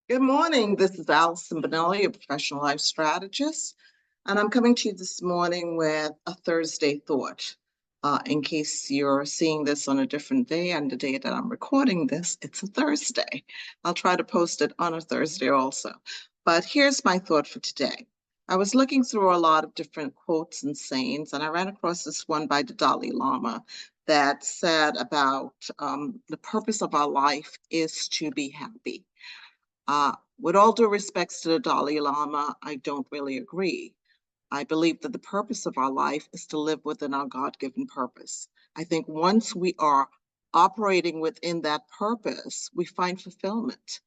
Good morning. This is Allison Benelli, a professional life strategist, and I'm coming to you this morning with a Thursday thought. In case you're seeing this on a different day, and the day that I'm recording this, it's a Thursday. I'll try to post it on a Thursday also. But here's my thought for today. I was looking through a lot of different quotes and sayings, and I ran across this one by the Dalai Lama that said about the purpose of our life is to be happy. With all due respects to the Dalai Lama, I don't really agree. I believe that the purpose of our life is to live within our God-given purpose. I think once we are operating within that purpose, we find fulfillment.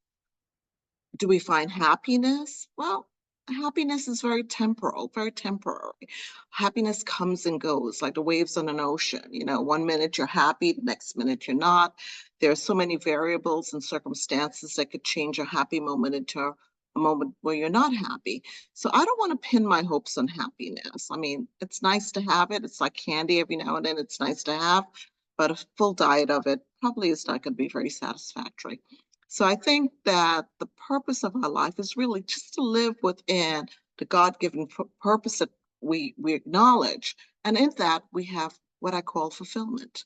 Do we find happiness? Well, happiness is very temporal, very temporary. Happiness comes and goes like the waves on an ocean. You know, one minute you're happy, the next minute you're not. There are so many variables and circumstances that could change a happy moment into a moment where you're not happy. So I don't want to pin my hopes on happiness. I mean, it's nice to have it. It's like candy every now and then. It's nice to have, but a full diet of it probably is not going to be very satisfactory. So I think that the purpose of our life is really just to live within the God-given purpose that we acknowledge. And in that, we have what I call fulfillment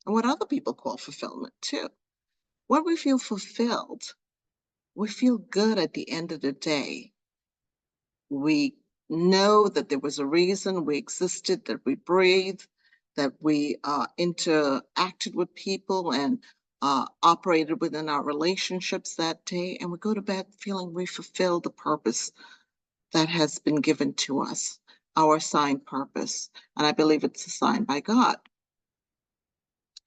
and what other people call fulfillment too. When we feel fulfilled, we feel good at the end of the day. We know that there was a reason we existed, that we breathed, that we interacted with people and operated within our relationships that day, and we go to bed feeling we fulfilled the purpose that has been given to us, our assigned purpose. And I believe it's assigned by God.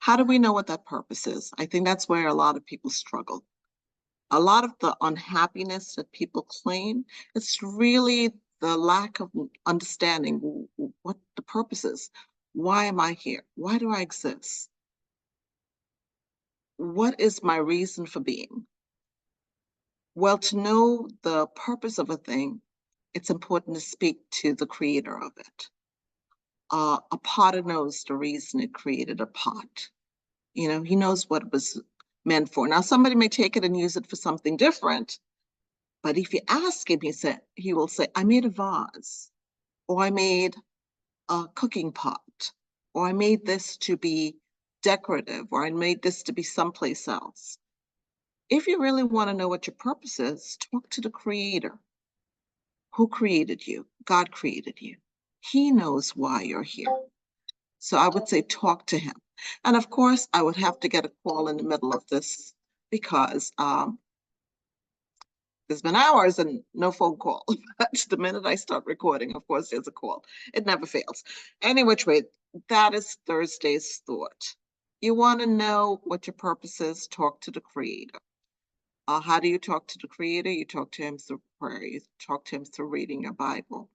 How do we know what that purpose is? I think that's where a lot of people struggle. A lot of the unhappiness that people claim, it's really the lack of understanding what the purpose is. Why am I here? Why do I exist? What is my reason for being? Well, to know the purpose of a thing, it's important to speak to the creator of it. A potter knows the reason it created a pot. You know, he knows what it was meant for. Now, somebody may take it and use it for something different, but if you ask him, he will say, I made a vase, or I made a cooking pot, or I made this to be decorative, or I made this to be someplace else. If you really want to know what your purpose is, talk to the creator. Who created you? God created you. He knows why you're here. So I would say talk to him. And of course, I would have to get a call in the middle of this because there's been hours and no phone call. But the minute I start recording, of course, there's a call. It never fails. Any which way, that is Thursday's thought. You want to know what your purpose is, talk to the creator. How do you talk to the creator? You talk to him through prayer. You talk to him through reading your Bible.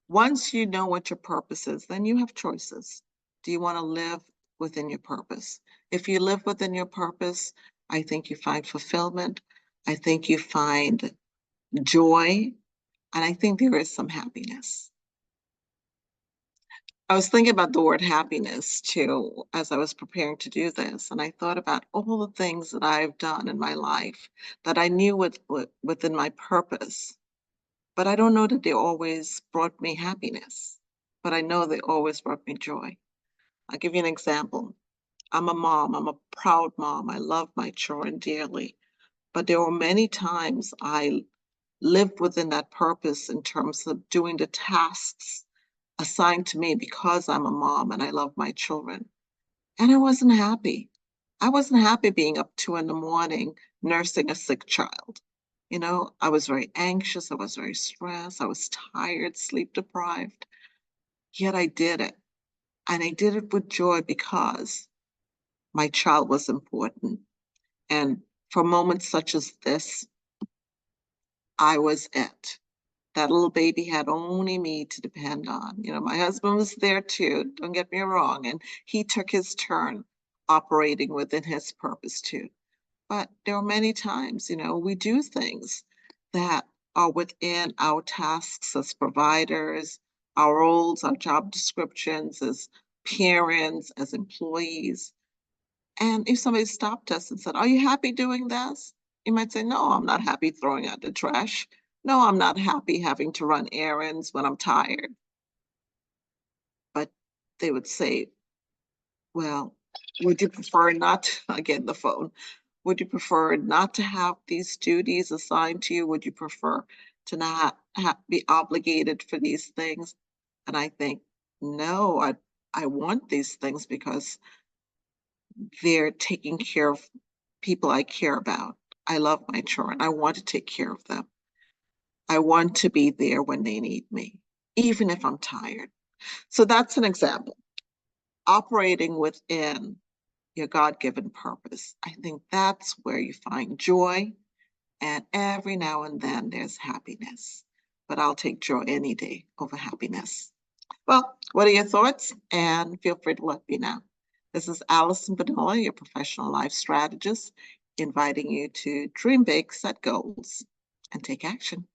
Once you know what your purpose is, then you have choices. Do you want to live within your purpose? If you live within your purpose, I think you find fulfillment. I think you find joy, and I think there is some happiness. I was thinking about the word happiness too as I was preparing to do this, and I thought about all the things that I've done in my life that I knew within my purpose, but I don't know that they always brought me happiness, but I know they always brought me joy. I'll give you an example. I'm a mom. I'm a proud mom. I love my children dearly, but there were many times I lived within that purpose in terms of doing the tasks assigned to me because I'm a mom and I love my children. And I wasn't happy. I wasn't happy being up 2 in the morning nursing a sick child. You know, I was very anxious. I was very stressed. I was tired, sleep deprived. Yet I did it. And I did it with joy because my child was important. And for moments such as this, I was it. That little baby had only me to depend on. You know, my husband was there too, don't get me wrong, and he took his turn operating within his purpose too. But there are many times, you know, we do things that are within our tasks as providers, our roles, our job descriptions as parents, as employees. And if somebody stopped us and said, are you happy doing this? You might say, no, I'm not happy throwing out the trash. No, I'm not happy having to run errands when I'm tired. But they would say, well, would you prefer not, again, the phone, would you prefer not to have these duties assigned to you? Would you prefer to not be obligated for these things? And I think, no, I want these things because they're taking care of people I care about. I love my children. I want to take care of them. I want to be there when they need me, even if I'm tired. So that's an example. Operating within your God-given purpose. I think that's where you find joy, and every now and then there's happiness. But I'll take joy any day over happiness. Well, what are your thoughts? And feel free to let me know. This is Allison Benola, your professional life strategist, inviting you to dream big, set goals, and take action.